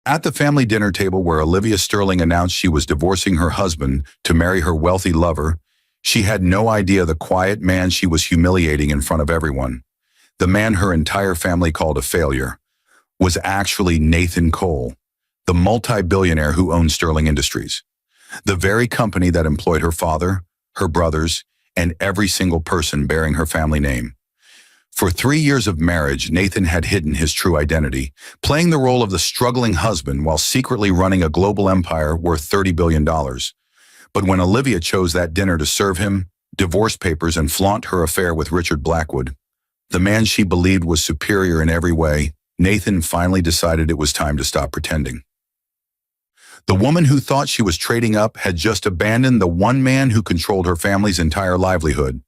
At the family dinner table where Olivia Sterling announced she was divorcing her husband to marry her wealthy lover, she had no idea the quiet man she was humiliating in front of everyone, the man her entire family called a failure, was actually Nathan Cole, the multi-billionaire who owned Sterling Industries, the very company that employed her father, her brothers, and every single person bearing her family name. For 3 years of marriage, Nathan had hidden his true identity, playing the role of the struggling husband while secretly running a global empire worth $30 billion. But when Olivia chose that dinner to serve him divorce papers and flaunt her affair with Richard Blackwood, the man she believed was superior in every way, Nathan finally decided it was time to stop pretending. The woman who thought she was trading up had just abandoned the one man who controlled her family's entire livelihood.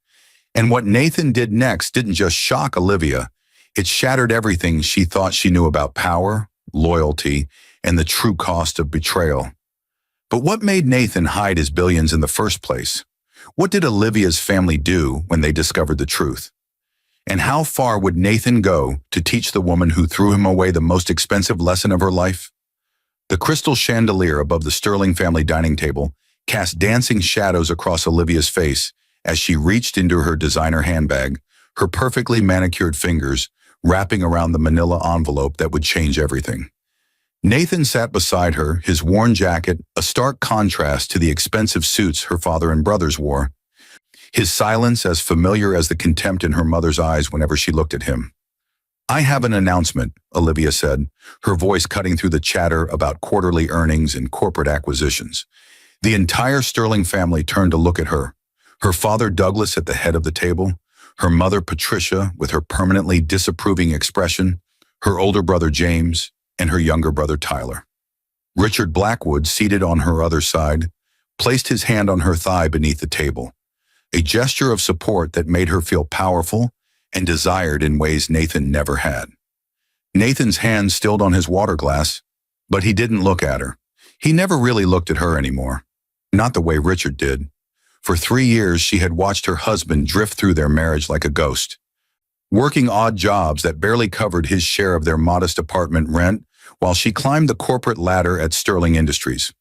And what Nathan did next didn't just shock Olivia, it shattered everything she thought she knew about power, loyalty, and the true cost of betrayal. But what made Nathan hide his billions in the first place? What did Olivia's family do when they discovered the truth? And how far would Nathan go to teach the woman who threw him away the most expensive lesson of her life? The crystal chandelier above the Sterling family dining table cast dancing shadows across Olivia's face as she reached into her designer handbag, her perfectly manicured fingers wrapping around the manila envelope that would change everything. Nathan sat beside her, his worn jacket a stark contrast to the expensive suits her father and brothers wore, his silence as familiar as the contempt in her mother's eyes whenever she looked at him. "I have an announcement," Olivia said, her voice cutting through the chatter about quarterly earnings and corporate acquisitions. The entire Sterling family turned to look at her. Her father Douglas at the head of the table, her mother Patricia with her permanently disapproving expression, her older brother James, and her younger brother Tyler. Richard Blackwood, seated on her other side, placed his hand on her thigh beneath the table, a gesture of support that made her feel powerful and desired in ways Nathan never had. Nathan's hand stilled on his water glass, but he didn't look at her. He never really looked at her anymore, not the way Richard did. For 3 years, she had watched her husband drift through their marriage like a ghost, working odd jobs that barely covered his share of their modest apartment rent while she climbed the corporate ladder at Sterling Industries.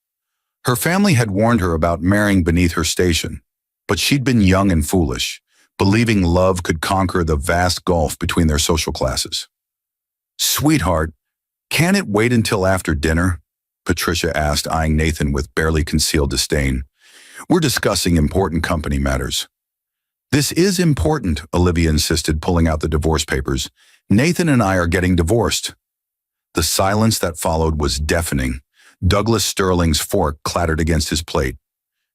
Her family had warned her about marrying beneath her station, but she'd been young and foolish, believing love could conquer the vast gulf between their social classes. "Sweetheart, can't it wait until after dinner?" Patricia asked, eyeing Nathan with barely concealed disdain. "We're discussing important company matters." "This is important," Olivia insisted, pulling out the divorce papers. "Nathan and I are getting divorced." The silence that followed was deafening. Douglas Sterling's fork clattered against his plate.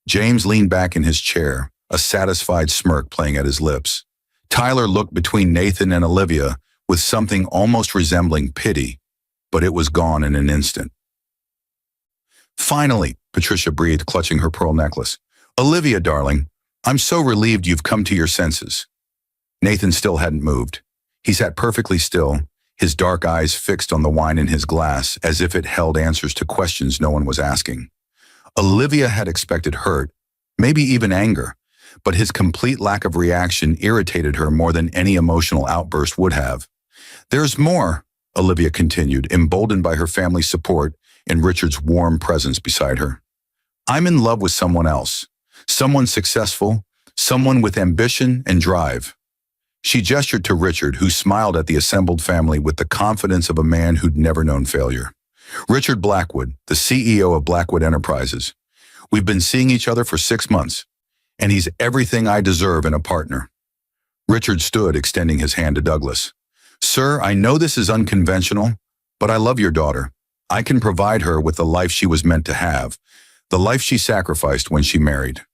James leaned back in his chair, a satisfied smirk playing at his lips. Tyler looked between Nathan and Olivia with something almost resembling pity, but it was gone in an instant. "Finally," Patricia breathed, clutching her pearl necklace. "Olivia, darling, I'm so relieved you've come to your senses." Nathan still hadn't moved. He sat perfectly still, his dark eyes fixed on the wine in his glass as if it held answers to questions no one was asking. Olivia had expected hurt, maybe even anger, but his complete lack of reaction irritated her more than any emotional outburst would have. "There's more," Olivia continued, emboldened by her family's support and Richard's warm presence beside her. "I'm in love with someone else, someone successful, someone with ambition and drive." She gestured to Richard, who smiled at the assembled family with the confidence of a man who'd never known failure. "Richard Blackwood, the CEO of Blackwood Enterprises. We've been seeing each other for 6 months, and he's everything I deserve in a partner." Richard stood, extending his hand to Douglas. "Sir, I know this is unconventional, but I love your daughter. I can provide her with the life she was meant to have, the life she sacrificed when she married."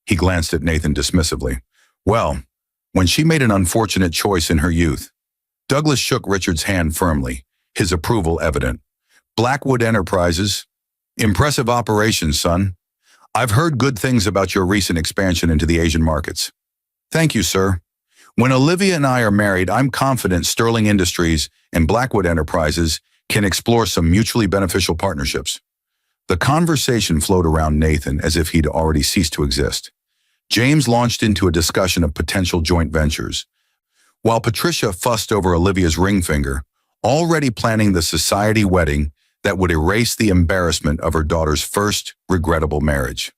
He glanced at Nathan dismissively. "Well, when she made an unfortunate choice in her youth." Douglas shook Richard's hand firmly, his approval evident. "Blackwood Enterprises. Impressive operations, son. I've heard good things about your recent expansion into the Asian markets." "Thank you, sir. When Olivia and I are married, I'm confident Sterling Industries and Blackwood Enterprises can explore some mutually beneficial partnerships." The conversation flowed around Nathan as if he'd already ceased to exist. James launched into a discussion of potential joint ventures, while Patricia fussed over Olivia's ring finger, already planning the society wedding that would erase the embarrassment of her daughter's first regrettable marriage.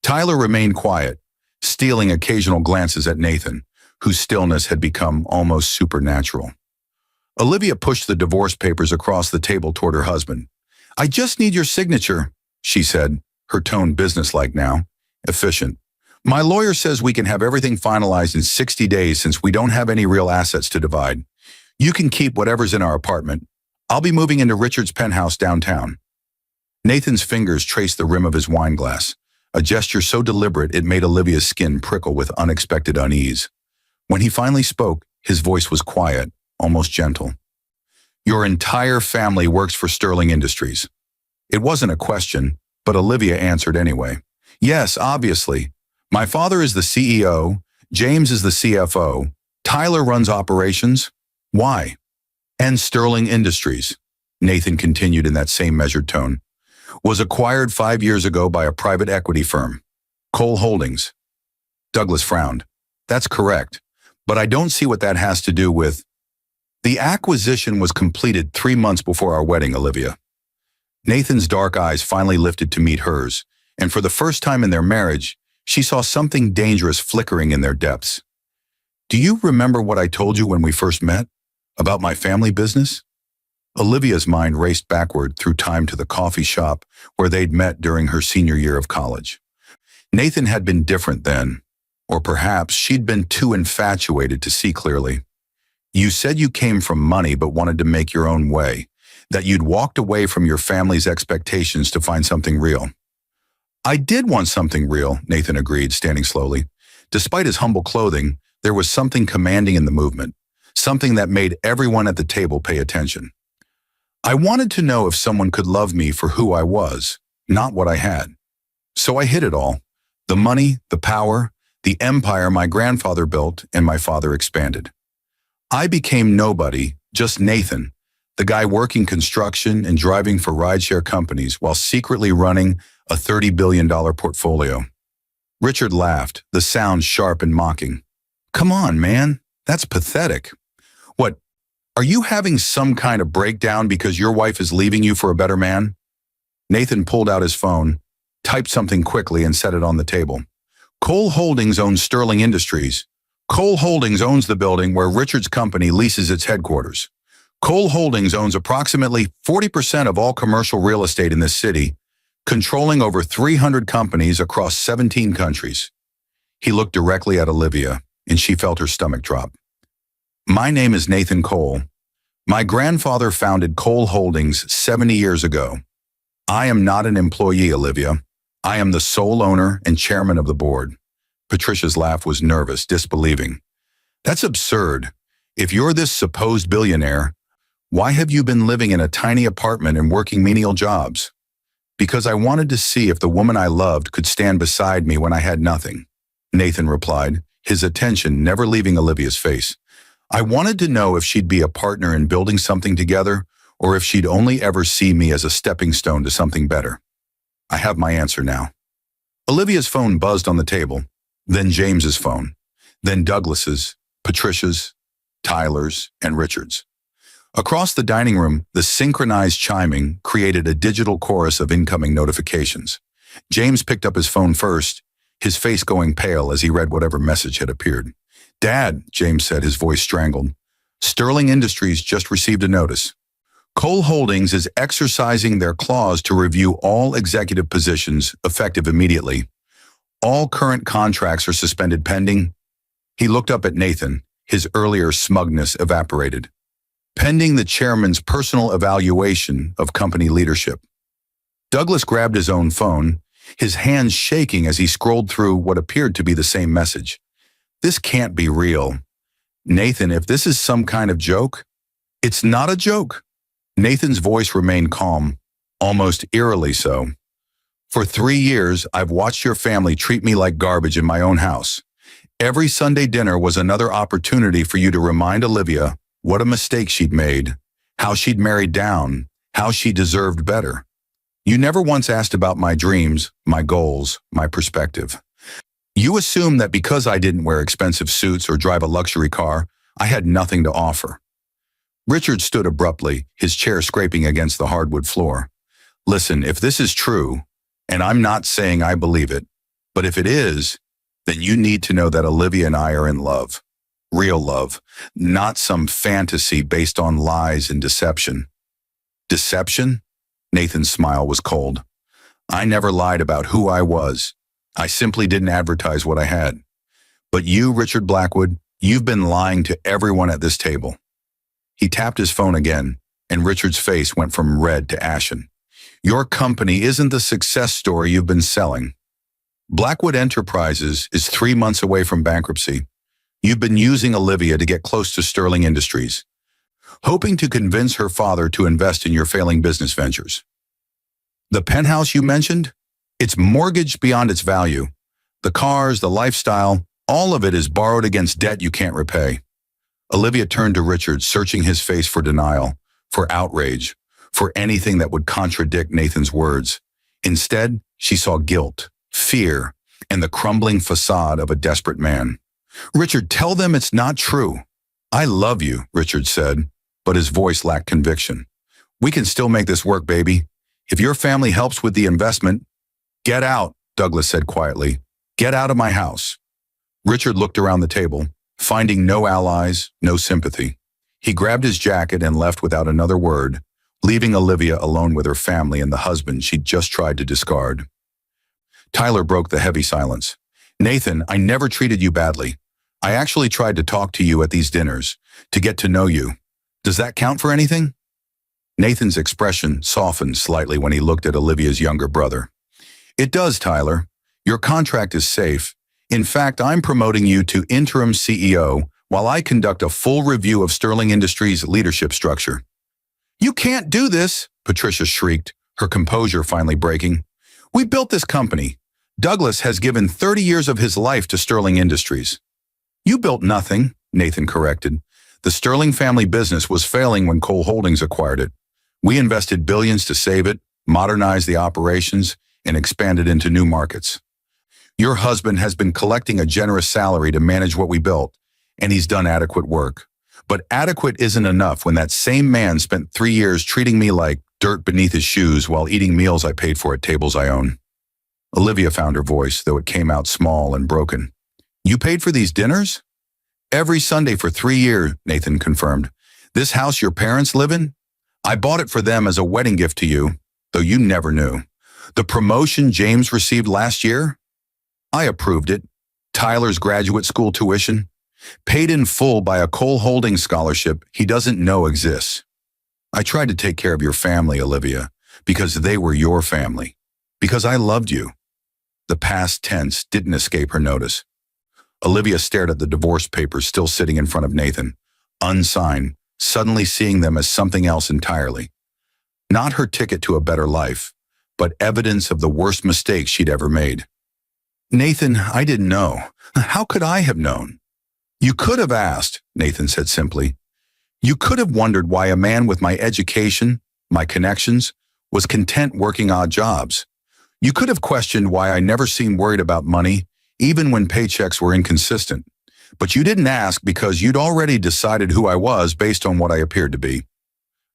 Tyler remained quiet, stealing occasional glances at Nathan, whose stillness had become almost supernatural. Olivia pushed the divorce papers across the table toward her husband. "I just need your signature," she said, her tone businesslike now, efficient. "My lawyer says we can have everything finalized in 60 days since we don't have any real assets to divide. You can keep whatever's in our apartment. I'll be moving into Richard's penthouse downtown." Nathan's fingers traced the rim of his wine glass, a gesture so deliberate it made Olivia's skin prickle with unexpected unease. When he finally spoke, his voice was quiet, almost gentle. "Your entire family works for Sterling Industries." It wasn't a question, but Olivia answered anyway. "Yes, obviously. My father is the CEO, James is the CFO, Tyler runs operations. Why?" "And Sterling Industries," Nathan continued in that same measured tone, "was acquired 5 years ago by a private equity firm, Cole Holdings." Douglas frowned. "That's correct, but I don't see what that has to do with—" "The acquisition was completed 3 months before our wedding, Olivia." Nathan's dark eyes finally lifted to meet hers, and for the first time in their marriage, she saw something dangerous flickering in their depths. "Do you remember what I told you when we first met? About my family business?" Olivia's mind raced backward through time to the coffee shop where they'd met during her senior year of college. Nathan had been different then, or perhaps she'd been too infatuated to see clearly. "You said you came from money but wanted to make your own way, that you'd walked away from your family's expectations to find something real." "I did want something real," Nathan agreed, standing slowly. Despite his humble clothing, there was something commanding in the movement, something that made everyone at the table pay attention. "I wanted to know if someone could love me for who I was, not what I had. So I hid it all. The money, the power, the empire my grandfather built and my father expanded. I became nobody, just Nathan, the guy working construction and driving for rideshare companies while secretly running a $30 billion portfolio." Richard laughed, the sound sharp and mocking. "Come on, man, that's pathetic. What, are you having some kind of breakdown because your wife is leaving you for a better man?" Nathan pulled out his phone, typed something quickly and set it on the table. "Cole Holdings owns Sterling Industries. Cole Holdings owns the building where Richard's company leases its headquarters. Cole Holdings owns approximately 40% of all commercial real estate in this city, controlling over 300 companies across 17 countries." He looked directly at Olivia, and she felt her stomach drop. "My name is Nathan Cole. My grandfather founded Cole Holdings 70 years ago. I am not an employee, Olivia. I am the sole owner and chairman of the board." Patricia's laugh was nervous, disbelieving. "That's absurd. If you're this supposed billionaire, why have you been living in a tiny apartment and working menial jobs?" "Because I wanted to see if the woman I loved could stand beside me when I had nothing," Nathan replied, his attention never leaving Olivia's face. "I wanted to know if she'd be a partner in building something together, or if she'd only ever see me as a stepping stone to something better. I have my answer now." Olivia's phone buzzed on the table, then James's phone, then Douglas's, Patricia's, Tyler's, and Richard's. Across the dining room, the synchronized chiming created a digital chorus of incoming notifications. James picked up his phone first, his face going pale as he read whatever message had appeared. "Dad," James said, his voice strangled, "Sterling Industries just received a notice. Cole Holdings is exercising their clause to review all executive positions effective immediately. All current contracts are suspended pending." He looked up at Nathan, his earlier smugness evaporated. "Pending the chairman's personal evaluation of company leadership." Douglas grabbed his own phone, his hands shaking as he scrolled through what appeared to be the same message. "This can't be real. Nathan, if this is some kind of joke—" "It's not a joke." Nathan's voice remained calm, almost eerily so. "For 3 years, I've watched your family treat me like garbage in my own house. Every Sunday dinner was another opportunity for you to remind Olivia what a mistake she'd made, how she'd married down, how she deserved better. You never once asked about my dreams, my goals, my perspective. You assumed that because I didn't wear expensive suits or drive a luxury car, I had nothing to offer. Richard stood abruptly, his chair scraping against the hardwood floor. Listen, if this is true, and I'm not saying I believe it, but if it is, then you need to know that Olivia and I are in love. Real love, not some fantasy based on lies and deception. Deception? Nathan's smile was cold. I never lied about who I was. I simply didn't advertise what I had. But you, Richard Blackwood, you've been lying to everyone at this table. He tapped his phone again, and Richard's face went from red to ashen. Your company isn't the success story you've been selling. Blackwood Enterprises is 3 months away from bankruptcy. You've been using Olivia to get close to Sterling Industries, hoping to convince her father to invest in your failing business ventures. The penthouse you mentioned? It's mortgaged beyond its value. The cars, the lifestyle, all of it is borrowed against debt you can't repay. Olivia turned to Richard, searching his face for denial, for outrage, for anything that would contradict Nathan's words. Instead, she saw guilt, fear, and the crumbling facade of a desperate man. Richard, tell them it's not true. I love you, Richard said, but his voice lacked conviction. We can still make this work, baby. If your family helps with the investment, get out, Douglas said quietly. Get out of my house. Richard looked around the table, finding no allies, no sympathy. He grabbed his jacket and left without another word, leaving Olivia alone with her family and the husband she'd just tried to discard. Tyler broke the heavy silence. Nathan, I never treated you badly. I actually tried to talk to you at these dinners, to get to know you. Does that count for anything? Nathan's expression softened slightly when he looked at Olivia's younger brother. It does, Tyler. Your contract is safe. In fact, I'm promoting you to interim CEO while I conduct a full review of Sterling Industries' leadership structure. You can't do this, Patricia shrieked, her composure finally breaking. We built this company. Douglas has given 30 years of his life to Sterling Industries. You built nothing, Nathan corrected. The Sterling family business was failing when Cole Holdings acquired it. We invested billions to save it, modernize the operations, and expand it into new markets. Your husband has been collecting a generous salary to manage what we built, and he's done adequate work. But adequate isn't enough when that same man spent 3 years treating me like dirt beneath his shoes while eating meals I paid for at tables I own. Olivia found her voice, though it came out small and broken. You paid for these dinners? Every Sunday for 3 years, Nathan confirmed. This house your parents live in? I bought it for them as a wedding gift to you, though you never knew. The promotion James received last year? I approved it. Tyler's graduate school tuition? Paid in full by a Cole Holdings scholarship he doesn't know exists. I tried to take care of your family, Olivia, because they were your family. Because I loved you. The past tense didn't escape her notice. Olivia stared at the divorce papers still sitting in front of Nathan, unsigned, suddenly seeing them as something else entirely. Not her ticket to a better life, but evidence of the worst mistake she'd ever made. Nathan, I didn't know. How could I have known? You could have asked, Nathan said simply. You could have wondered why a man with my education, my connections, was content working odd jobs. You could have questioned why I never seemed worried about money, even when paychecks were inconsistent. But you didn't ask because you'd already decided who I was based on what I appeared to be.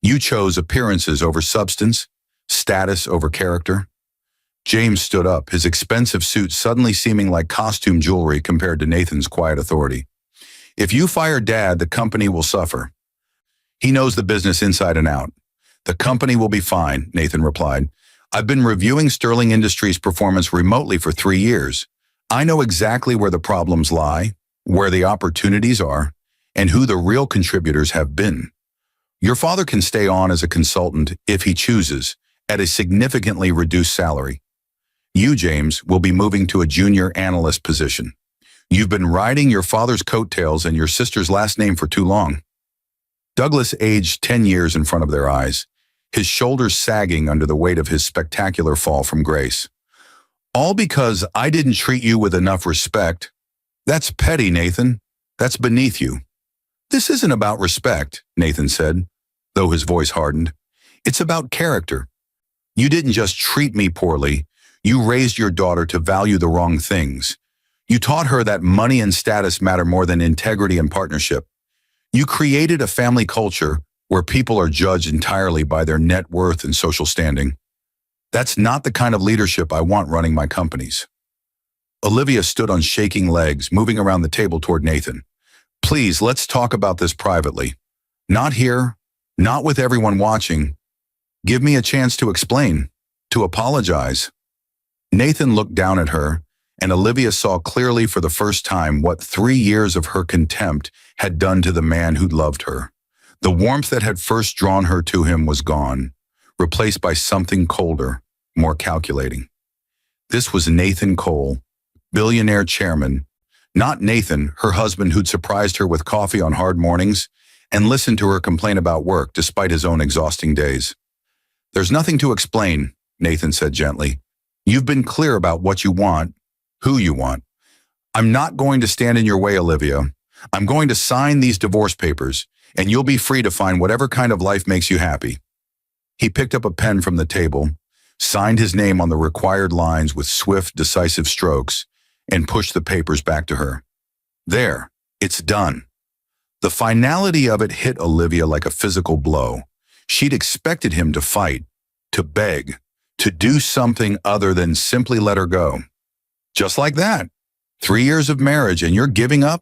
You chose appearances over substance, status over character. James stood up, his expensive suit suddenly seeming like costume jewelry compared to Nathan's quiet authority. If you fire Dad, the company will suffer. He knows the business inside and out. The company will be fine, Nathan replied. I've been reviewing Sterling Industries' performance remotely for 3 years. I know exactly where the problems lie, where the opportunities are, and who the real contributors have been. Your father can stay on as a consultant if he chooses, at a significantly reduced salary. You, James, will be moving to a junior analyst position. You've been riding your father's coattails and your sister's last name for too long. Douglas aged 10 years in front of their eyes, his shoulders sagging under the weight of his spectacular fall from grace. All because I didn't treat you with enough respect. That's petty, Nathan. That's beneath you. This isn't about respect, Nathan said, though his voice hardened. It's about character. You didn't just treat me poorly. You raised your daughter to value the wrong things. You taught her that money and status matter more than integrity and partnership. You created a family culture where people are judged entirely by their net worth and social standing. That's not the kind of leadership I want running my companies. Olivia stood on shaking legs, moving around the table toward Nathan. Please, let's talk about this privately. Not here, not with everyone watching. Give me a chance to explain, to apologize. Nathan looked down at her, and Olivia saw clearly for the first time what 3 years of her contempt had done to the man who'd loved her. The warmth that had first drawn her to him was gone, replaced by something colder, more calculating. This was Nathan Cole, billionaire chairman, not Nathan, her husband who'd surprised her with coffee on hard mornings and listened to her complain about work despite his own exhausting days. There's nothing to explain, Nathan said gently. You've been clear about what you want, who you want. I'm not going to stand in your way, Olivia. I'm going to sign these divorce papers, and you'll be free to find whatever kind of life makes you happy. He picked up a pen from the table, signed his name on the required lines with swift, decisive strokes, and pushed the papers back to her. There, it's done. The finality of it hit Olivia like a physical blow. She'd expected him to fight, to beg, to do something other than simply let her go. Just like that. 3 years of marriage and you're giving up?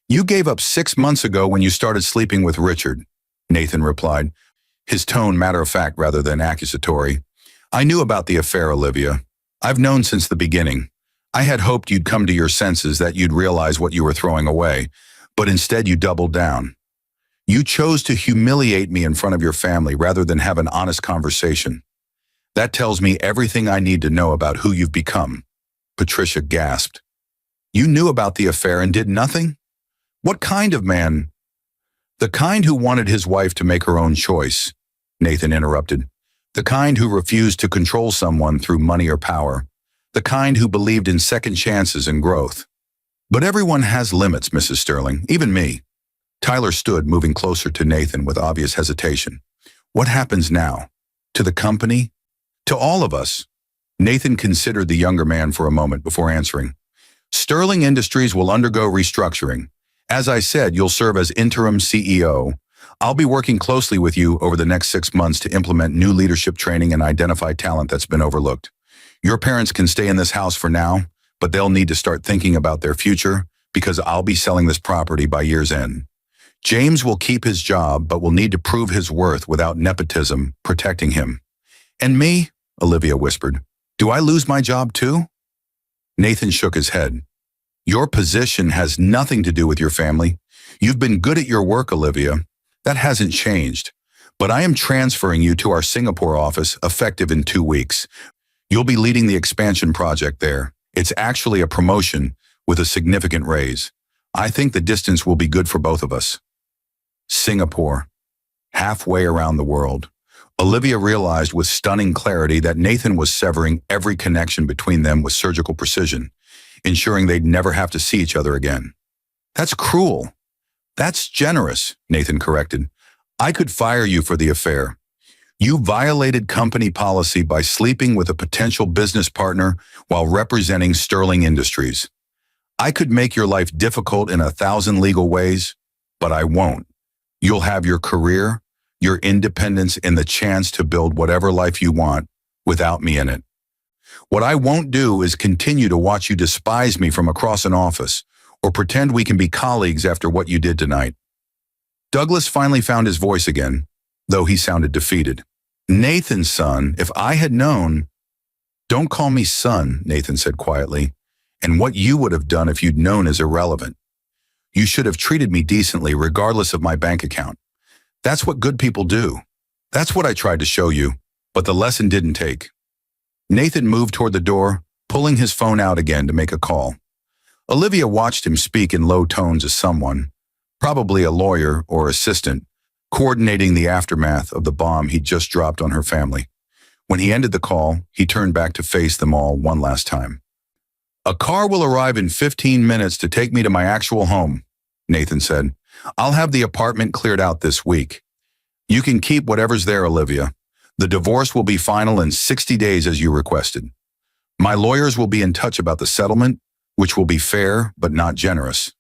You gave up 6 months ago when you started sleeping with Richard, Nathan replied, his tone matter-of-fact rather than accusatory. I knew about the affair, Olivia. I've known since the beginning. I had hoped you'd come to your senses, that you'd realize what you were throwing away, but instead you doubled down. You chose to humiliate me in front of your family rather than have an honest conversation. That tells me everything I need to know about who you've become. Patricia gasped. You knew about the affair and did nothing? What kind of man? The kind who wanted his wife to make her own choice, Nathan interrupted. The kind who refused to control someone through money or power. The kind who believed in second chances and growth. But everyone has limits, Mrs. Sterling, even me. Tyler stood, moving closer to Nathan with obvious hesitation. What happens now? To the company? To all of us? Nathan considered the younger man for a moment before answering. Sterling Industries will undergo restructuring. As I said, you'll serve as interim CEO. I'll be working closely with you over the next 6 months to implement new leadership training and identify talent that's been overlooked. Your parents can stay in this house for now, but they'll need to start thinking about their future because I'll be selling this property by year's end. James will keep his job, but will need to prove his worth without nepotism protecting him. And me, Olivia whispered, do I lose my job too? Nathan shook his head. Your position has nothing to do with your family. You've been good at your work, Olivia. That hasn't changed. But I am transferring you to our Singapore office effective in 2 weeks. You'll be leading the expansion project there. It's actually a promotion with a significant raise. I think the distance will be good for both of us. Singapore. Halfway around the world. Olivia realized with stunning clarity that Nathan was severing every connection between them with surgical precision, ensuring they'd never have to see each other again. That's cruel. That's generous, Nathan corrected. I could fire you for the affair. You violated company policy by sleeping with a potential business partner while representing Sterling Industries. I could make your life difficult in 1,000 legal ways, but I won't. You'll have your career, your independence, and the chance to build whatever life you want without me in it. What I won't do is continue to watch you despise me from across an office or pretend we can be colleagues after what you did tonight. Douglas finally found his voice again, though he sounded defeated. Nathan, son, if I had known... Don't call me son, Nathan said quietly, and what you would have done if you'd known is irrelevant. You should have treated me decently regardless of my bank account. That's what good people do. That's what I tried to show you, but the lesson didn't take. Nathan moved toward the door, pulling his phone out again to make a call. Olivia watched him speak in low tones as someone, probably a lawyer or assistant, coordinating the aftermath of the bomb he'd just dropped on her family. When he ended the call, he turned back to face them all one last time. A car will arrive in 15 minutes to take me to my actual home, Nathan said. I'll have the apartment cleared out this week. You can keep whatever's there, Olivia. The divorce will be final in 60 days as you requested. My lawyers will be in touch about the settlement, which will be fair but not generous.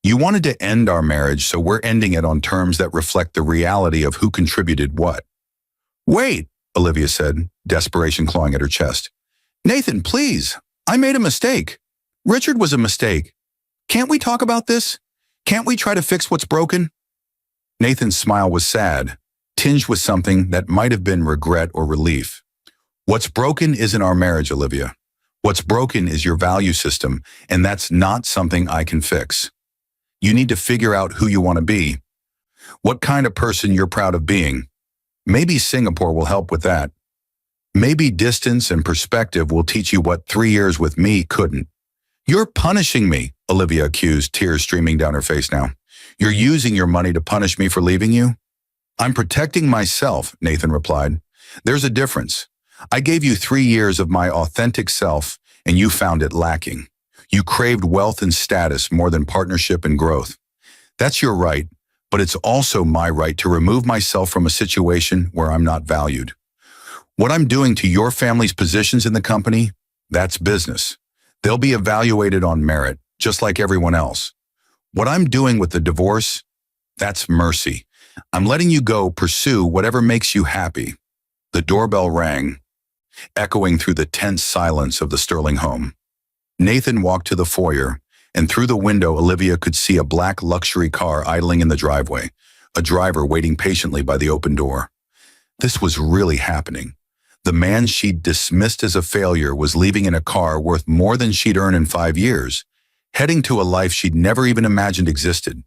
You wanted to end our marriage, so we're ending it on terms that reflect the reality of who contributed what. Wait, Olivia said, desperation clawing at her chest. Nathan, please. I made a mistake. Richard was a mistake. Can't we talk about this? Can't we try to fix what's broken? Nathan's smile was sad, tinged with something that might have been regret or relief. What's broken isn't our marriage, Olivia. What's broken is your value system, and that's not something I can fix. You need to figure out who you want to be, what kind of person you're proud of being. Maybe Singapore will help with that. Maybe distance and perspective will teach you what 3 years with me couldn't. You're punishing me, Olivia accused, tears streaming down her face now. You're using your money to punish me for leaving you? I'm protecting myself, Nathan replied. There's a difference. I gave you 3 years of my authentic self, and you found it lacking. You craved wealth and status more than partnership and growth. That's your right, but it's also my right to remove myself from a situation where I'm not valued. What I'm doing to your family's positions in the company, that's business. They'll be evaluated on merit, just like everyone else. What I'm doing with the divorce, that's mercy. I'm letting you go pursue whatever makes you happy. The doorbell rang, echoing through the tense silence of the Sterling home. Nathan walked to the foyer, and through the window Olivia could see a black luxury car idling in the driveway, a driver waiting patiently by the open door. This was really happening. The man she'd dismissed as a failure was leaving in a car worth more than she'd earned in 5 years, heading to a life she'd never even imagined existed.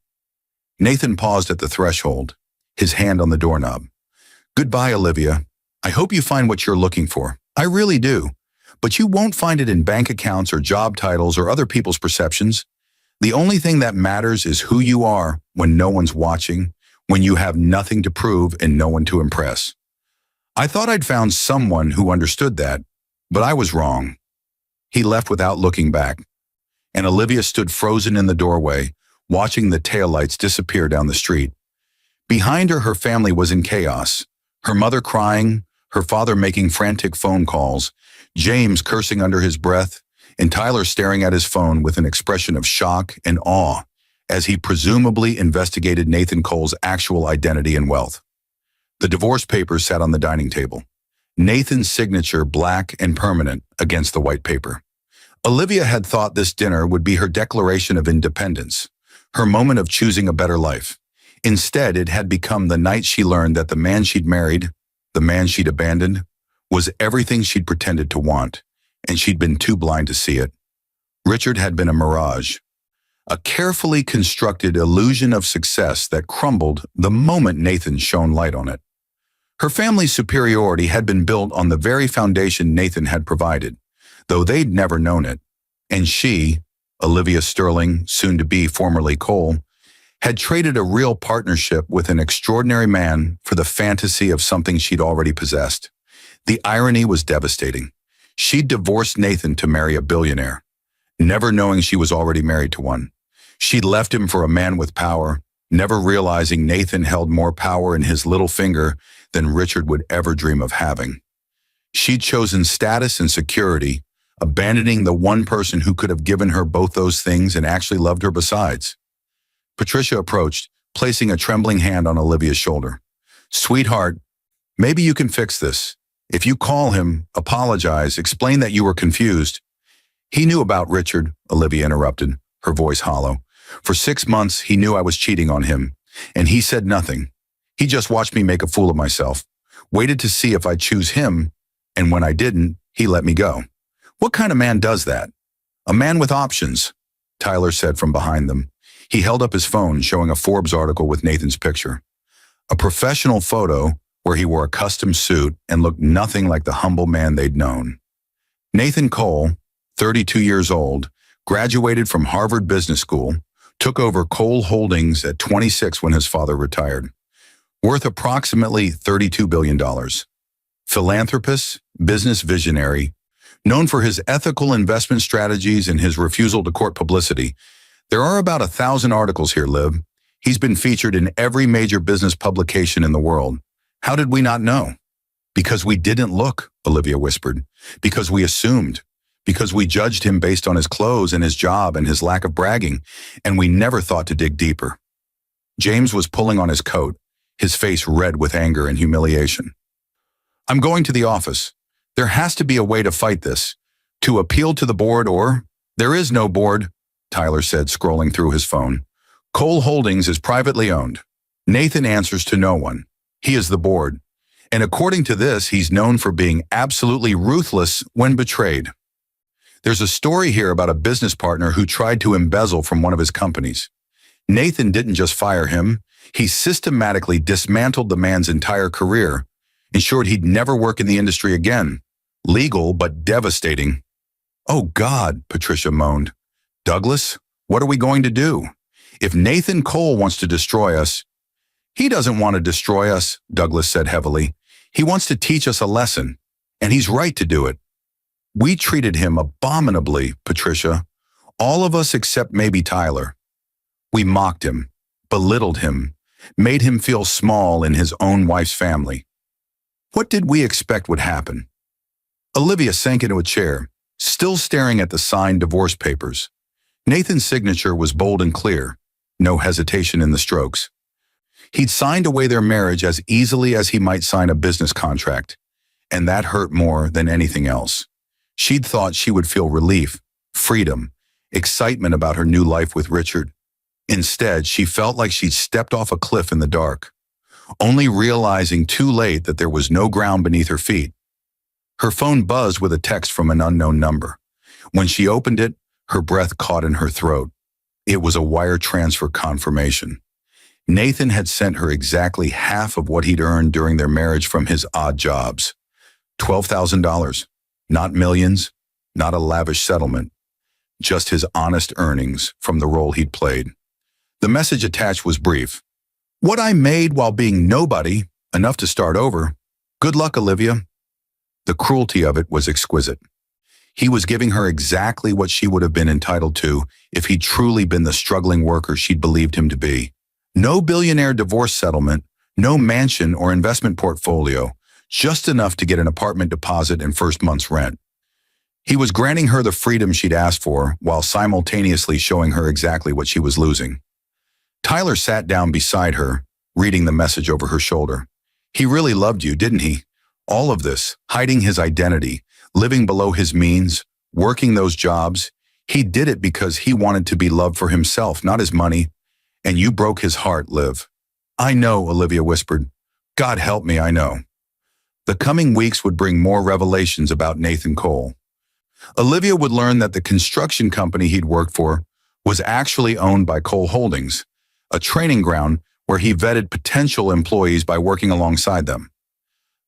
Nathan paused at the threshold, his hand on the doorknob. Goodbye, Olivia. I hope you find what you're looking for. I really do. But you won't find it in bank accounts or job titles or other people's perceptions. The only thing that matters is who you are when no one's watching, when you have nothing to prove and no one to impress. I thought I'd found someone who understood that, but I was wrong. He left without looking back, and Olivia stood frozen in the doorway, watching the taillights disappear down the street. Behind her, her family was in chaos, her mother crying, her father making frantic phone calls, James cursing under his breath, and Tyler staring at his phone with an expression of shock and awe as he presumably investigated Nathan Cole's actual identity and wealth. The divorce papers sat on the dining table, Nathan's signature black and permanent against the white paper. Olivia had thought this dinner would be her declaration of independence, her moment of choosing a better life. Instead, it had become the night she learned that the man she'd married, the man she'd abandoned, was everything she'd pretended to want, and she'd been too blind to see it. Richard had been a mirage, a carefully constructed illusion of success that crumbled the moment Nathan shone light on it. Her family's superiority had been built on the very foundation Nathan had provided, though they'd never known it. And she, Olivia Sterling, soon to be formerly Cole, had traded a real partnership with an extraordinary man for the fantasy of something she'd already possessed. The irony was devastating. She'd divorced Nathan to marry a billionaire, never knowing she was already married to one. She'd left him for a man with power, never realizing Nathan held more power in his little finger than Richard would ever dream of having. She'd chosen status and security, abandoning the one person who could have given her both those things and actually loved her besides. Patricia approached, placing a trembling hand on Olivia's shoulder. Sweetheart, maybe you can fix this. If you call him, apologize, explain that you were confused. He knew about Richard, Olivia interrupted, her voice hollow. For 6 months, he knew I was cheating on him, and he said nothing. He just watched me make a fool of myself, waited to see if I'd choose him, and when I didn't, he let me go. What kind of man does that? A man with options, Tyler said from behind them. He held up his phone, showing a Forbes article with Nathan's picture. A professional photo where he wore a custom suit and looked nothing like the humble man they'd known. Nathan Cole, 32 years old, graduated from Harvard Business School, took over Cole Holdings at 26 when his father retired. Worth approximately $32 billion. Philanthropist, business visionary, known for his ethical investment strategies and his refusal to court publicity. There are about 1,000 articles here, Liv. He's been featured in every major business publication in the world. How did we not know? Because we didn't look, Olivia whispered. Because we assumed. because we judged him based on his clothes and his job and his lack of bragging, and we never thought to dig deeper. James was pulling on his coat, his face red with anger and humiliation. I'm going to the office. There has to be a way to fight this. To appeal to the board or... There is no board, Tyler said, scrolling through his phone. Cole Holdings is privately owned. Nathan answers to no one. He is the board. And according to this, he's known for being absolutely ruthless when betrayed. There's a story here about a business partner who tried to embezzle from one of his companies. Nathan didn't just fire him. He systematically dismantled the man's entire career, ensured he'd never work in the industry again. Legal, but devastating. Oh God, Patricia moaned. Douglas, what are we going to do? If Nathan Cole wants to destroy us... He doesn't want to destroy us, Douglas said heavily. He wants to teach us a lesson, and he's right to do it. We treated him abominably, Patricia. All of us except maybe Tyler. We mocked him, belittled him, made him feel small in his own wife's family. What did we expect would happen? Olivia sank into a chair, still staring at the signed divorce papers. Nathan's signature was bold and clear, no hesitation in the strokes. He'd signed away their marriage as easily as he might sign a business contract, and that hurt more than anything else. She'd thought she would feel relief, freedom, excitement about her new life with Richard. Instead, she felt like she'd stepped off a cliff in the dark, only realizing too late that there was no ground beneath her feet. Her phone buzzed with a text from an unknown number. When she opened it, her breath caught in her throat. It was a wire transfer confirmation. Nathan had sent her exactly half of what he'd earned during their marriage from his odd jobs. $12,000. Not millions, not a lavish settlement. Just his honest earnings from the role he'd played. The message attached was brief. What I made while being nobody, enough to start over. Good luck, Olivia. The cruelty of it was exquisite. He was giving her exactly what she would have been entitled to if he'd truly been the struggling worker she'd believed him to be. No billionaire divorce settlement, no mansion or investment portfolio, just enough to get an apartment deposit and first month's rent. He was granting her the freedom she'd asked for while simultaneously showing her exactly what she was losing. Tyler sat down beside her, reading the message over her shoulder. He really loved you, didn't he? All of this, hiding his identity, living below his means, working those jobs. He did it because he wanted to be loved for himself, not his money. And you broke his heart, Liv. I know, Olivia whispered. God help me, I know. The coming weeks would bring more revelations about Nathan Cole. Olivia would learn that the construction company he'd worked for was actually owned by Cole Holdings, a training ground where he vetted potential employees by working alongside them.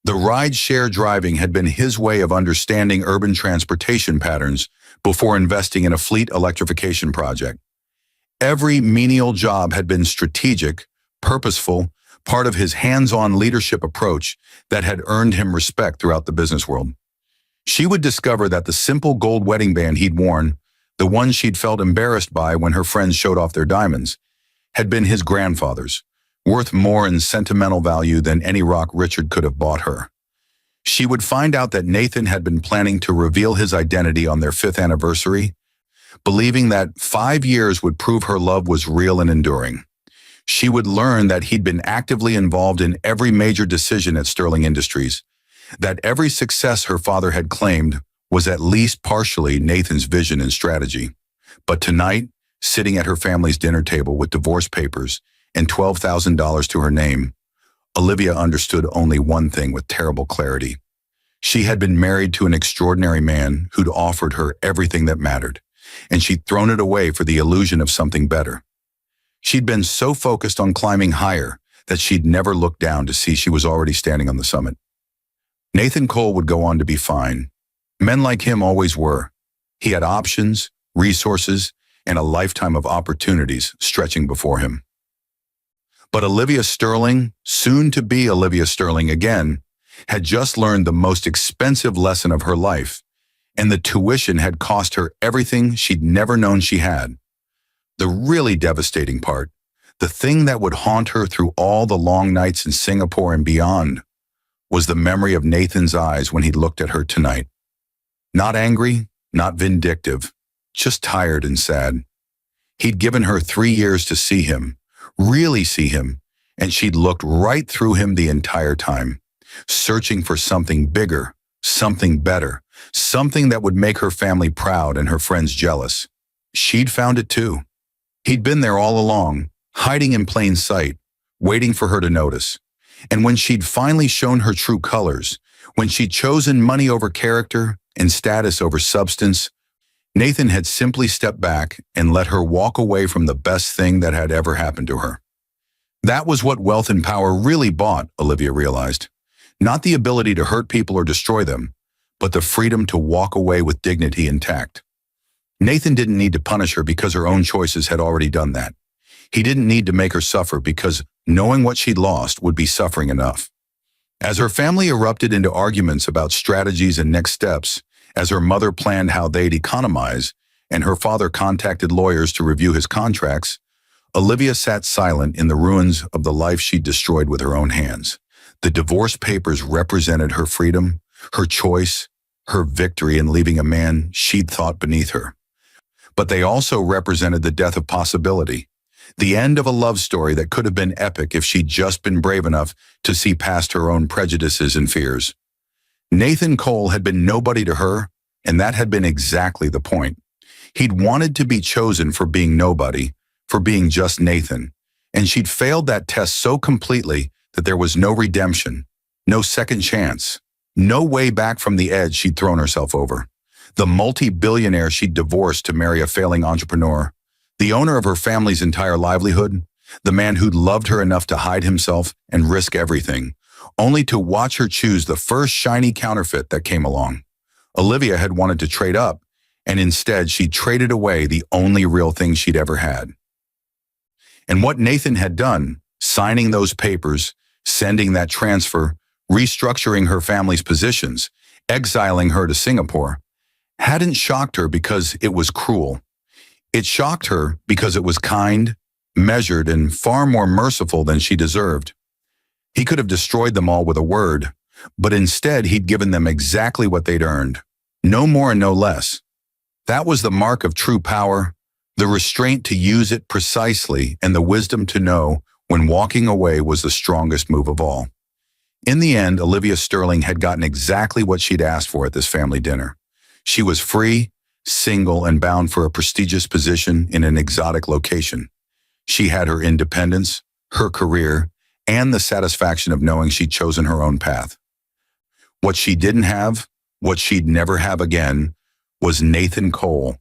The ride-share driving had been his way of understanding urban transportation patterns before investing in a fleet electrification project. Every menial job had been strategic, purposeful, part of his hands-on leadership approach that had earned him respect throughout the business world. She would discover that the simple gold wedding band he'd worn, the one she'd felt embarrassed by when her friends showed off their diamonds, had been his grandfather's, worth more in sentimental value than any rock Richard could have bought her. She would find out that Nathan had been planning to reveal his identity on their 5th anniversary, believing that 5 years would prove her love was real and enduring. She would learn that he'd been actively involved in every major decision at Sterling Industries, that every success her father had claimed was at least partially Nathan's vision and strategy. But tonight, sitting at her family's dinner table with divorce papers and $12,000 to her name, Olivia understood only one thing with terrible clarity. She had been married to an extraordinary man who'd offered her everything that mattered, and she'd thrown it away for the illusion of something better. She'd been so focused on climbing higher that she'd never looked down to see she was already standing on the summit. Nathan Cole would go on to be fine. Men like him always were. He had options, resources, and a lifetime of opportunities stretching before him. But Olivia Sterling, soon to be Olivia Sterling again, had just learned the most expensive lesson of her life, and the tuition had cost her everything she'd never known she had. The really devastating part, the thing that would haunt her through all the long nights in Singapore and beyond, was the memory of Nathan's eyes when he looked at her tonight. Not angry, not vindictive, just tired and sad. He'd given her 3 years to see him, really see him, and she'd looked right through him the entire time, searching for something bigger, something better, something that would make her family proud and her friends jealous. She'd found it too. He'd been there all along, hiding in plain sight, waiting for her to notice. And when she'd finally shown her true colors, when she'd chosen money over character and status over substance, Nathan had simply stepped back and let her walk away from the best thing that had ever happened to her. That was what wealth and power really bought, Olivia realized. Not the ability to hurt people or destroy them, but the freedom to walk away with dignity intact. Nathan didn't need to punish her because her own choices had already done that. He didn't need to make her suffer because knowing what she'd lost would be suffering enough. As her family erupted into arguments about strategies and next steps, as her mother planned how they'd economize, and her father contacted lawyers to review his contracts, Olivia sat silent in the ruins of the life she'd destroyed with her own hands. The divorce papers represented her freedom, her choice, her victory in leaving a man she'd thought beneath her. But they also represented the death of possibility, the end of a love story that could have been epic if she'd just been brave enough to see past her own prejudices and fears. Nathan Cole had been nobody to her, and that had been exactly the point. He'd wanted to be chosen for being nobody, for being just Nathan, and she'd failed that test so completely that there was no redemption, no second chance, no way back from the edge she'd thrown herself over. The multi-billionaire she'd divorced to marry a failing entrepreneur, the owner of her family's entire livelihood, the man who'd loved her enough to hide himself and risk everything, only to watch her choose the first shiny counterfeit that came along. Olivia had wanted to trade up, and instead she traded away the only real thing she'd ever had. And what Nathan had done, signing those papers, sending that transfer, restructuring her family's positions, exiling her to Singapore, hadn't shocked her because it was cruel. It shocked her because it was kind, measured, and far more merciful than she deserved. He could have destroyed them all with a word, but instead he'd given them exactly what they'd earned, no more and no less. That was the mark of true power, the restraint to use it precisely and the wisdom to know when walking away was the strongest move of all. In the end, Olivia Sterling had gotten exactly what she'd asked for at this family dinner. She was free, single, and bound for a prestigious position in an exotic location. She had her independence, her career, and the satisfaction of knowing she'd chosen her own path. What she didn't have, what she'd never have again, was Nathan Cole,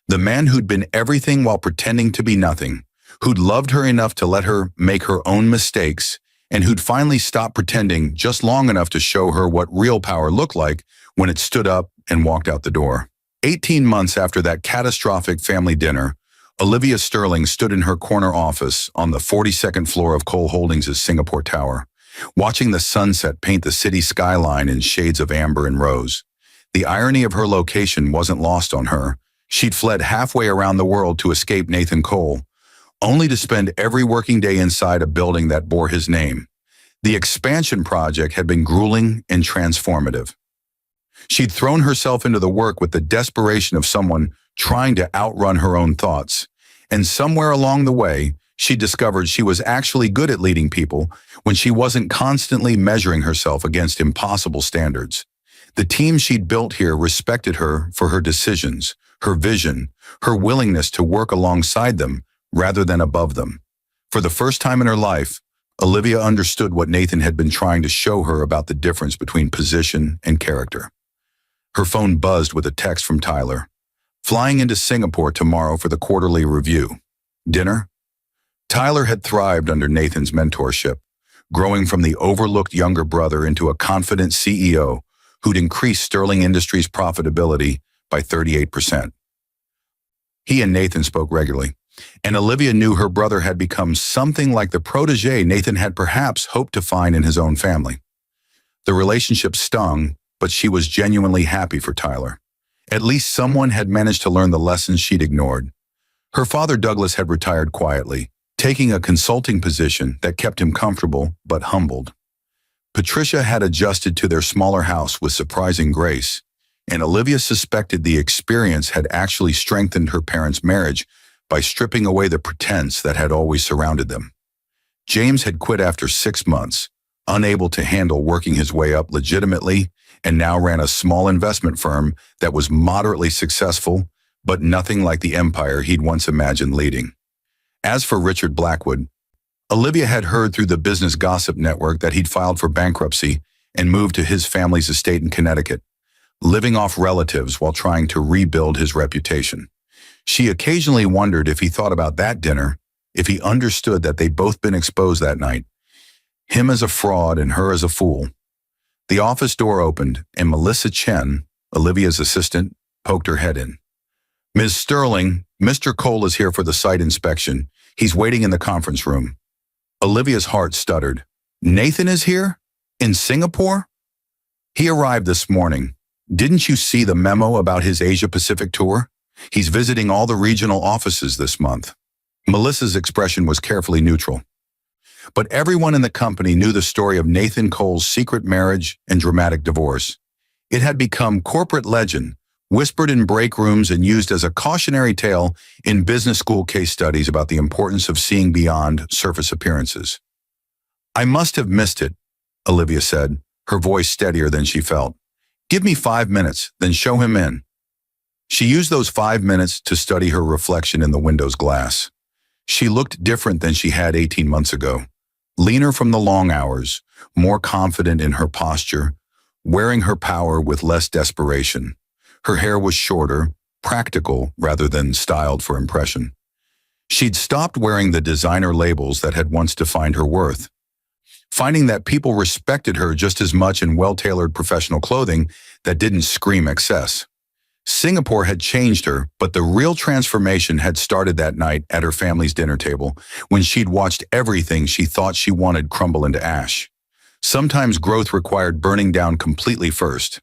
the man who'd been everything while pretending to be nothing, who'd loved her enough to let her make her own mistakes, and who'd finally stopped pretending just long enough to show her what real power looked like when it stood up and walked out the door. 18 months after that catastrophic family dinner, Olivia Sterling stood in her corner office on the 42nd floor of Cole Holdings' Singapore Tower, watching the sunset paint the city skyline in shades of amber and rose. The irony of her location wasn't lost on her. She'd fled halfway around the world to escape Nathan Cole, only to spend every working day inside a building that bore his name. The expansion project had been grueling and transformative. She'd thrown herself into the work with the desperation of someone trying to outrun her own thoughts. And somewhere along the way, she discovered she was actually good at leading people when she wasn't constantly measuring herself against impossible standards. The team she'd built here respected her for her decisions, her vision, her willingness to work alongside them rather than above them. For the first time in her life, Olivia understood what Nathan had been trying to show her about the difference between position and character. Her phone buzzed with a text from Tyler. Flying into Singapore tomorrow for the quarterly review. Dinner? Tyler had thrived under Nathan's mentorship, growing from the overlooked younger brother into a confident CEO who'd increased Sterling Industries' profitability by 38%. He and Nathan spoke regularly, and Olivia knew her brother had become something like the protege Nathan had perhaps hoped to find in his own family. The relationship stung, but she was genuinely happy for Tyler. At least someone had managed to learn the lessons she'd ignored. Her father Douglas had retired quietly, taking a consulting position that kept him comfortable but humbled. Patricia had adjusted to their smaller house with surprising grace. and Olivia suspected the experience had actually strengthened her parents' marriage by stripping away the pretense that had always surrounded them. James had quit after 6 months, unable to handle working his way up legitimately, and now ran a small investment firm that was moderately successful, but nothing like the empire he'd once imagined leading. As for Richard Blackwood, Olivia had heard through the business gossip network that he'd filed for bankruptcy and moved to his family's estate in Connecticut, living off relatives while trying to rebuild his reputation. She occasionally wondered if he thought about that dinner, if he understood that they'd both been exposed that night, him as a fraud and her as a fool. The office door opened, and Melissa Chen, Olivia's assistant, poked her head in. "Ms. Sterling, Mr. Cole is here for the site inspection. He's waiting in the conference room." Olivia's heart stuttered. "Nathan is here? In Singapore?" "He arrived this morning. Didn't you see the memo about his Asia-Pacific tour? He's visiting all the regional offices this month." Melissa's expression was carefully neutral. But everyone in the company knew the story of Nathan Cole's secret marriage and dramatic divorce. It had become corporate legend, whispered in break rooms and used as a cautionary tale in business school case studies about the importance of seeing beyond surface appearances. "I must have missed it," Olivia said, her voice steadier than she felt. "Give me 5 minutes, then show him in." She used those 5 minutes to study her reflection in the window's glass. She looked different than she had 18 months ago. Leaner from the long hours, more confident in her posture, wearing her power with less desperation. Her hair was shorter, practical rather than styled for impression. She'd stopped wearing the designer labels that had once defined her worth, finding that people respected her just as much in well-tailored professional clothing that didn't scream excess. Singapore had changed her, but the real transformation had started that night at her family's dinner table when she'd watched everything she thought she wanted crumble into ash. Sometimes growth required burning down completely first.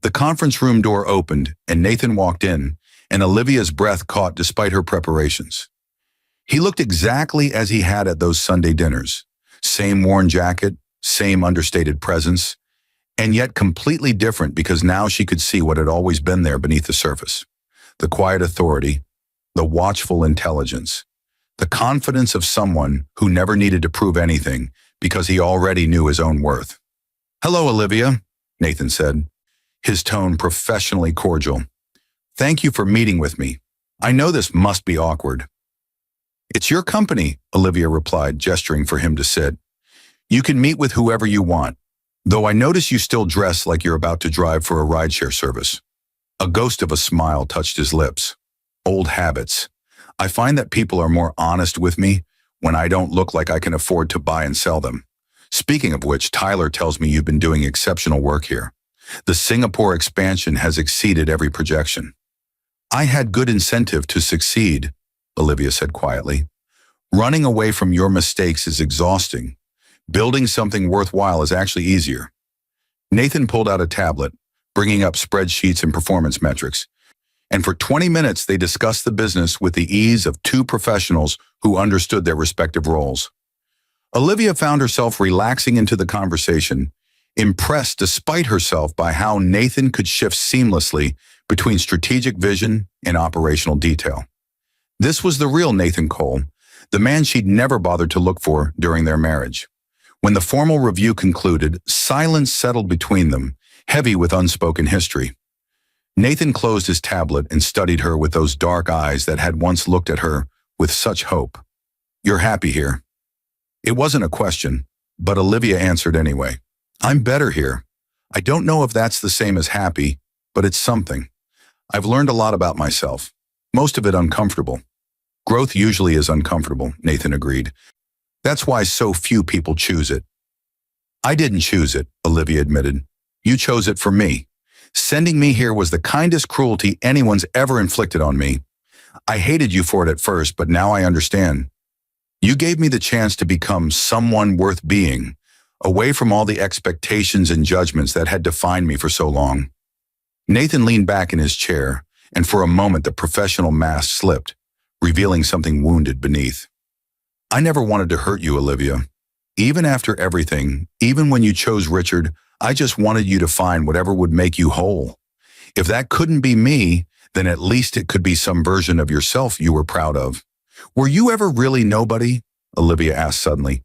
The conference room door opened, and Nathan walked in, and Olivia's breath caught despite her preparations. He looked exactly as he had at those Sunday dinners. Same worn jacket, same understated presence, and yet completely different because now she could see what had always been there beneath the surface. The quiet authority, the watchful intelligence, the confidence of someone who never needed to prove anything because he already knew his own worth. "Hello, Olivia," Nathan said, his tone professionally cordial. "Thank you for meeting with me. I know this must be awkward." "It's your company," Olivia replied, gesturing for him to sit. "You can meet with whoever you want, though I notice you still dress like you're about to drive for a rideshare service." A ghost of a smile touched his lips. "Old habits. I find that people are more honest with me when I don't look like I can afford to buy and sell them. Speaking of which, Tyler tells me you've been doing exceptional work here. The Singapore expansion has exceeded every projection." "I had good incentive to succeed," Olivia said quietly. "Running away from your mistakes is exhausting. Building something worthwhile is actually easier." Nathan pulled out a tablet, bringing up spreadsheets and performance metrics, and for 20 minutes they discussed the business with the ease of two professionals who understood their respective roles. Olivia found herself relaxing into the conversation, impressed despite herself by how Nathan could shift seamlessly between strategic vision and operational detail. This was the real Nathan Cole, the man she'd never bothered to look for during their marriage. When the formal review concluded, silence settled between them, heavy with unspoken history. Nathan closed his tablet and studied her with those dark eyes that had once looked at her with such hope. "You're happy here." It wasn't a question, but Olivia answered anyway. "I'm better here. I don't know if that's the same as happy, but it's something. I've learned a lot about myself, most of it uncomfortable." "Growth usually is uncomfortable," Nathan agreed. "That's why so few people choose it." "I didn't choose it," Olivia admitted. "You chose it for me. Sending me here was the kindest cruelty anyone's ever inflicted on me. I hated you for it at first, but now I understand. You gave me the chance to become someone worth being, away from all the expectations and judgments that had defined me for so long." Nathan leaned back in his chair, and for a moment the professional mask slipped, revealing something wounded beneath. "I never wanted to hurt you, Olivia. Even after everything, even when you chose Richard, I just wanted you to find whatever would make you whole. If that couldn't be me, then at least it could be some version of yourself you were proud of. Were you ever really nobody? Olivia asked suddenly.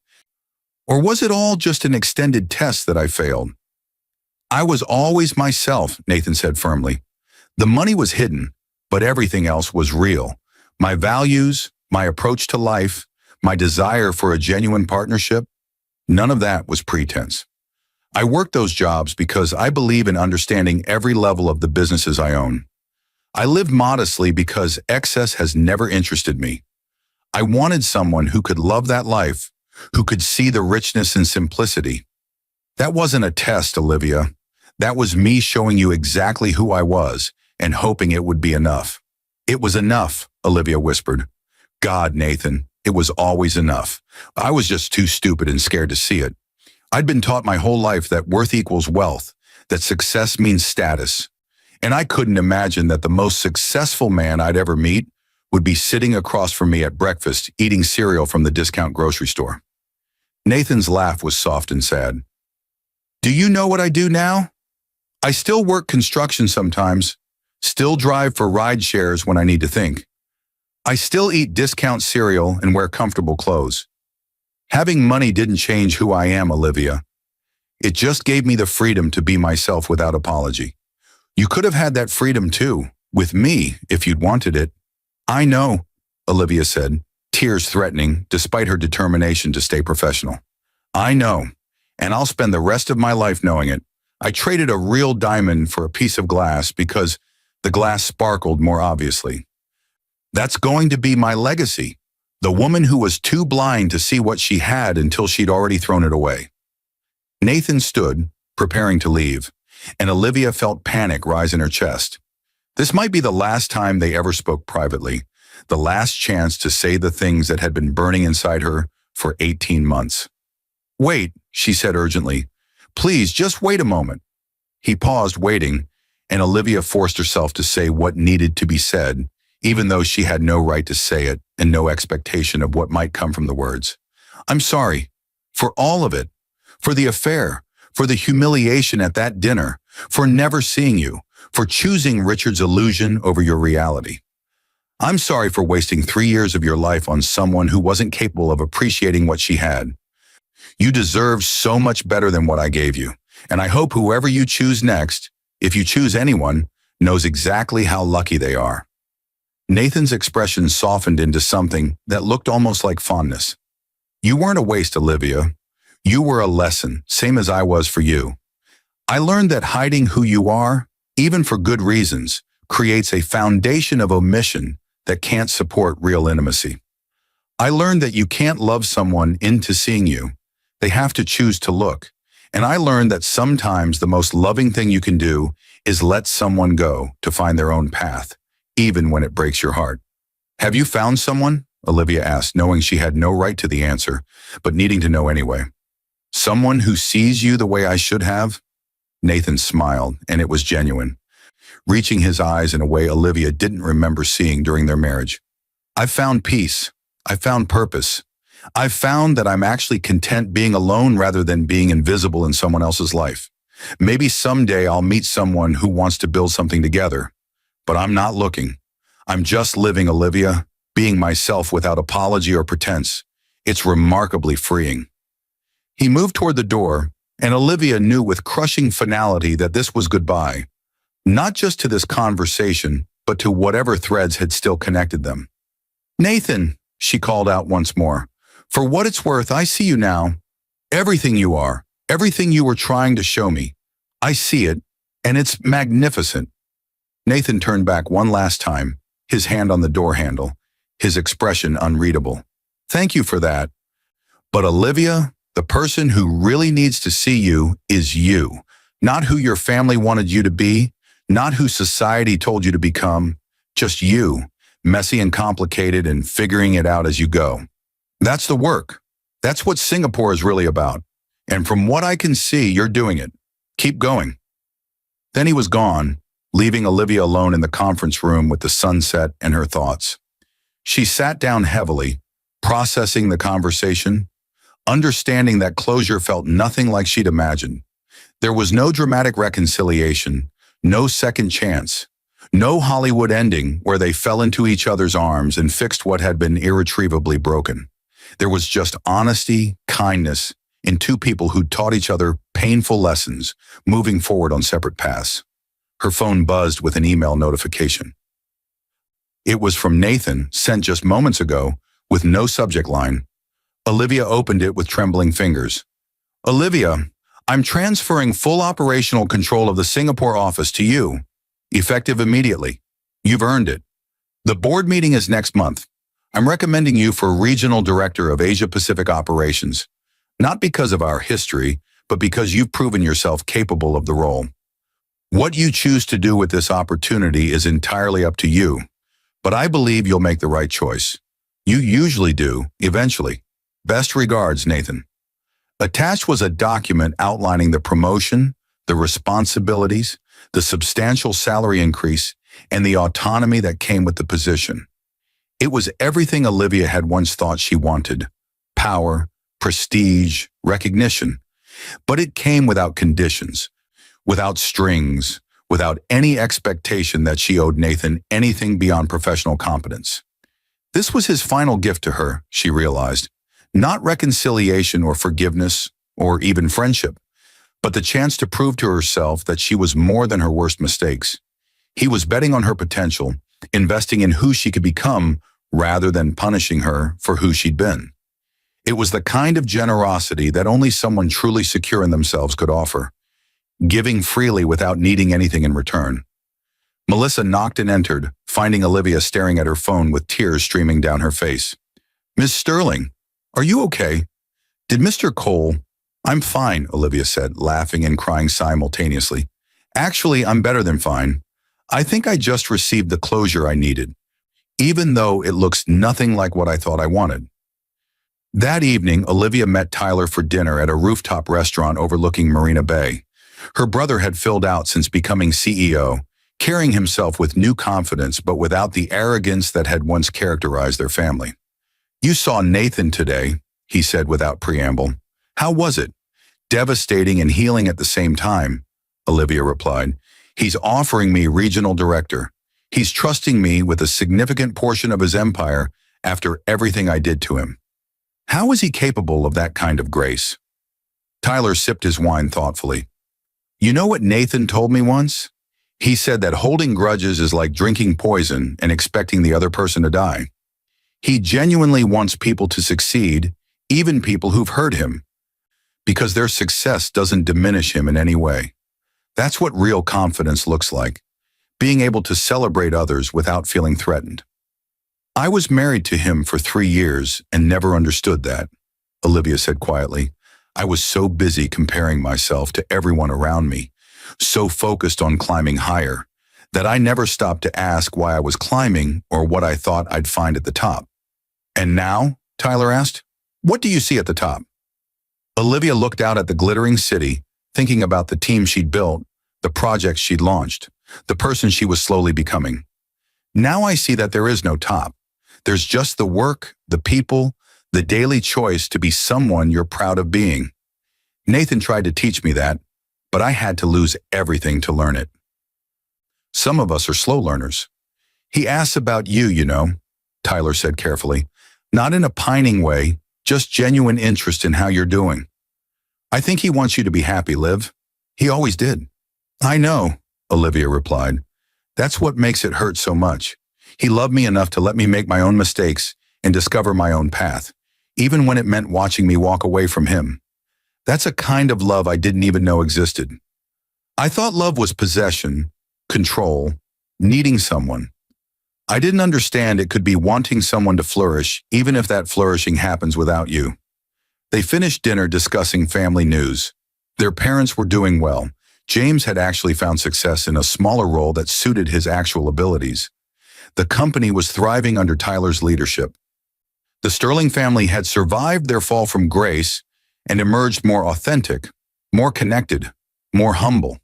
Or was it all just an extended test that I failed? I was always myself, Nathan said firmly. The money was hidden, but everything else was real. My values, my approach to life, my desire for a genuine partnership, none of that was pretense. I worked those jobs because I believe in understanding every level of the businesses I own. I lived modestly because excess has never interested me. I wanted someone who could love that life, who could see the richness and simplicity. That wasn't a test, Olivia. That was me showing you exactly who I was and hoping it would be enough. It was enough, Olivia whispered. God, Nathan, it was always enough. I was just too stupid and scared to see it. I'd been taught my whole life that worth equals wealth, that success means status. And I couldn't imagine that the most successful man I'd ever meet would be sitting across from me at breakfast, eating cereal from the discount grocery store. Nathan's laugh was soft and sad. Do you know what I do now? I still work construction sometimes, still drive for ride shares when I need to think. I still eat discount cereal and wear comfortable clothes. Having money didn't change who I am, Olivia. It just gave me the freedom to be myself without apology. You could have had that freedom too, with me, if you'd wanted it. I know, Olivia said, tears threatening despite her determination to stay professional. I know, and I'll spend the rest of my life knowing it. I traded a real diamond for a piece of glass because the glass sparkled more obviously. That's going to be my legacy. The woman who was too blind to see what she had until she'd already thrown it away. Nathan stood, preparing to leave, and Olivia felt panic rise in her chest. This might be the last time they ever spoke privately, the last chance to say the things that had been burning inside her for 18 months. Wait, she said urgently. Please, just wait a moment. He paused, waiting, and Olivia forced herself to say what needed to be said, even though she had no right to say it and no expectation of what might come from the words. I'm sorry. For all of it. For the affair. For the humiliation at that dinner. For never seeing you. For choosing Richard's illusion over your reality. I'm sorry for wasting 3 years of your life on someone who wasn't capable of appreciating what she had. You deserve so much better than what I gave you. And I hope whoever you choose next, if you choose anyone, knows exactly how lucky they are. Nathan's expression softened into something that looked almost like fondness. You weren't a waste, Olivia. You were a lesson, same as I was for you. I learned that hiding who you are, even for good reasons, creates a foundation of omission that can't support real intimacy. I learned that you can't love someone into seeing you. They have to choose to look. And I learned that sometimes the most loving thing you can do is let someone go to find their own path, even when it breaks your heart. Have you found someone? Olivia asked, knowing she had no right to the answer, but needing to know anyway. Someone who sees you the way I should have? Nathan smiled, and it was genuine, reaching his eyes in a way Olivia didn't remember seeing during their marriage. I've found peace. I've found purpose. I've found that I'm actually content being alone rather than being invisible in someone else's life. Maybe someday I'll meet someone who wants to build something together. But I'm not looking. I'm just living, Olivia, being myself without apology or pretense. It's remarkably freeing. He moved toward the door, and Olivia knew with crushing finality that this was goodbye, not just to this conversation, but to whatever threads had still connected them. Nathan, she called out once more, for what it's worth, I see you now. Everything you are, everything you were trying to show me. I see it, and it's magnificent. Nathan turned back one last time, his hand on the door handle, his expression unreadable. Thank you for that. But Olivia, the person who really needs to see you is you, not who your family wanted you to be, not who society told you to become, just you, messy and complicated and figuring it out as you go. That's the work. That's what Singapore is really about. And from what I can see, you're doing it. Keep going. Then he was gone, leaving Olivia alone in the conference room with the sunset and her thoughts. She sat down heavily, processing the conversation, understanding that closure felt nothing like she'd imagined. There was no dramatic reconciliation, No second chance. No Hollywood ending where they fell into each other's arms and fixed what had been irretrievably broken. There was just honesty, kindness, in two people who'd taught each other painful lessons, moving forward on separate paths. Her phone buzzed with an email notification. It was from Nathan, sent just moments ago, with no subject line. Olivia opened it with trembling fingers. Olivia, I'm transferring full operational control of the Singapore office to you, effective immediately. You've earned it. The board meeting is next month. I'm recommending you for Regional Director of Asia Pacific Operations, not because of our history, but because you've proven yourself capable of the role. What you choose to do with this opportunity is entirely up to you, but I believe you'll make the right choice. You usually do, eventually. Best regards, Nathan. Attached was a document outlining the promotion, the responsibilities, the substantial salary increase, and the autonomy that came with the position. It was everything Olivia had once thought she wanted: power, prestige, recognition. But it came without conditions, without strings, without any expectation that she owed Nathan anything beyond professional competence. This was his final gift to her, she realized. Not reconciliation or forgiveness or even friendship, but the chance to prove to herself that she was more than her worst mistakes. He was betting on her potential, investing in who she could become rather than punishing her for who she'd been. It was the kind of generosity that only someone truly secure in themselves could offer, giving freely without needing anything in return. Melissa knocked and entered, finding Olivia staring at her phone with tears streaming down her face. Miss Sterling, are you okay? Did Mr. Cole— I'm fine, Olivia said, laughing and crying simultaneously. Actually, I'm better than fine. I think I just received the closure I needed, even though it looks nothing like what I thought I wanted. That evening, Olivia met Tyler for dinner at a rooftop restaurant overlooking Marina Bay. Her brother had filled out since becoming CEO, carrying himself with new confidence but without the arrogance that had once characterized their family. You saw Nathan today, he said without preamble. How was it? Devastating and healing at the same time, Olivia replied. He's offering me regional director. He's trusting me with a significant portion of his empire after everything I did to him. How is he capable of that kind of grace? Tyler sipped his wine thoughtfully. You know what Nathan told me once? He said that holding grudges is like drinking poison and expecting the other person to die. He genuinely wants people to succeed, even people who've hurt him, because their success doesn't diminish him in any way. That's what real confidence looks like, being able to celebrate others without feeling threatened. I was married to him for 3 years and never understood that, Olivia said quietly. I was so busy comparing myself to everyone around me, so focused on climbing higher, that I never stopped to ask why I was climbing or what I thought I'd find at the top. And now, Tyler asked, what do you see at the top? Olivia looked out at the glittering city, thinking about the team she'd built, the projects she'd launched, the person she was slowly becoming. Now I see that there is no top. There's just the work, the people, the daily choice to be someone you're proud of being. Nathan tried to teach me that, but I had to lose everything to learn it. Some of us are slow learners. He asks about you, you know, Tyler said carefully, not in a pining way, just genuine interest in how you're doing. I think he wants you to be happy, Liv. He always did. I know, Olivia replied. That's what makes it hurt so much. He loved me enough to let me make my own mistakes and discover my own path, even when it meant watching me walk away from him. That's a kind of love I didn't even know existed. I thought love was possession, control, needing someone. I didn't understand it could be wanting someone to flourish, even if that flourishing happens without you. They finished dinner discussing family news. Their parents were doing well. James had actually found success in a smaller role that suited his actual abilities. The company was thriving under Tyler's leadership. The Sterling family had survived their fall from grace and emerged more authentic, more connected, more humble.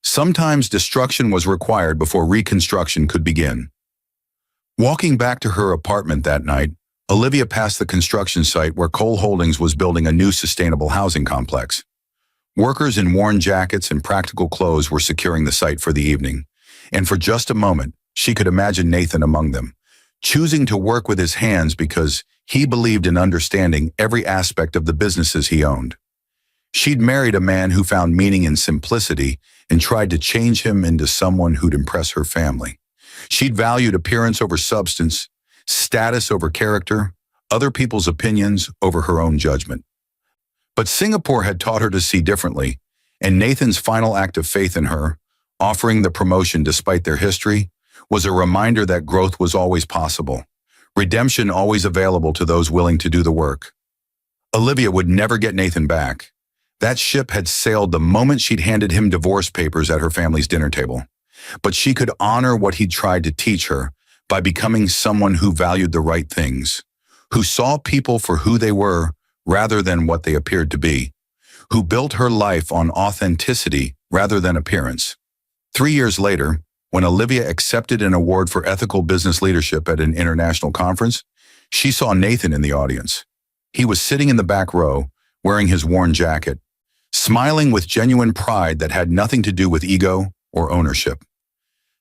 Sometimes destruction was required before reconstruction could begin. Walking back to her apartment that night, Olivia passed the construction site where Cole Holdings was building a new sustainable housing complex. Workers in worn jackets and practical clothes were securing the site for the evening, and for just a moment, she could imagine Nathan among them, choosing to work with his hands because he believed in understanding every aspect of the businesses he owned. She'd married a man who found meaning in simplicity and tried to change him into someone who'd impress her family. She'd valued appearance over substance, status over character, other people's opinions over her own judgment. But Singapore had taught her to see differently, and Nathan's final act of faith in her, offering the promotion despite their history, was a reminder that growth was always possible, redemption always available to those willing to do the work. Olivia would never get Nathan back. That ship had sailed the moment she'd handed him divorce papers at her family's dinner table. But she could honor what he'd tried to teach her by becoming someone who valued the right things, who saw people for who they were rather than what they appeared to be, who built her life on authenticity rather than appearance. 3 years later, when Olivia accepted an award for ethical business leadership at an international conference, she saw Nathan in the audience. He was sitting in the back row, wearing his worn jacket, smiling with genuine pride that had nothing to do with ego or ownership.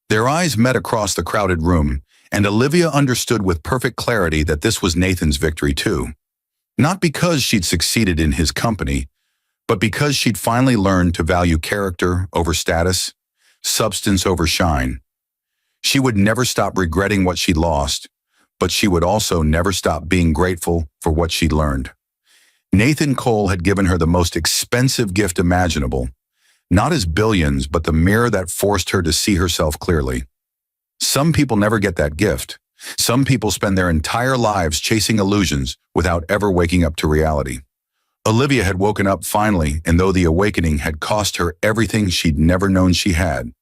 Their eyes met across the crowded room, and Olivia understood with perfect clarity that this was Nathan's victory too. Not because she'd succeeded in his company, but because she'd finally learned to value character over status, substance over shine. She would never stop regretting what she'd lost, but she would also never stop being grateful for what she'd learned. Nathan Cole had given her the most expensive gift imaginable, not his billions, but the mirror that forced her to see herself clearly. Some people never get that gift. Some people spend their entire lives chasing illusions without ever waking up to reality. Olivia had woken up finally, and though the awakening had cost her everything she'd never known she had,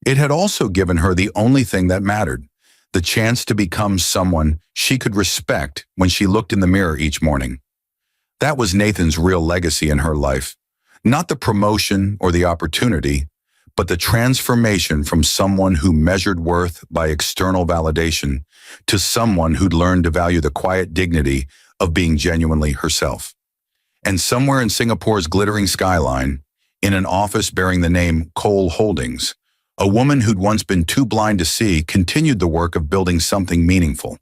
it had also given her the only thing that mattered, the chance to become someone she could respect when she looked in the mirror each morning. That was Nathan's real legacy in her life, not the promotion or the opportunity, but the transformation from someone who measured worth by external validation to someone who'd learned to value the quiet dignity of being genuinely herself. And somewhere in Singapore's glittering skyline, in an office bearing the name Cole Holdings, a woman who'd once been too blind to see continued the work of building something meaningful.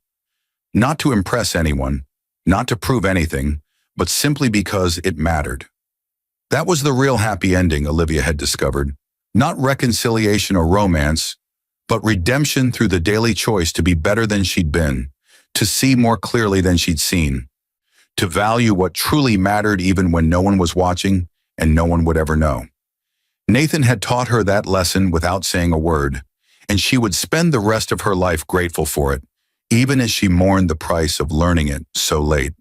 Not to impress anyone, not to prove anything, but simply because it mattered. That was the real happy ending, Olivia had discovered. Not reconciliation or romance, but redemption through the daily choice to be better than she'd been, to see more clearly than she'd seen, to value what truly mattered even when no one was watching and no one would ever know. Nathan had taught her that lesson without saying a word, and she would spend the rest of her life grateful for it, even as she mourned the price of learning it so late.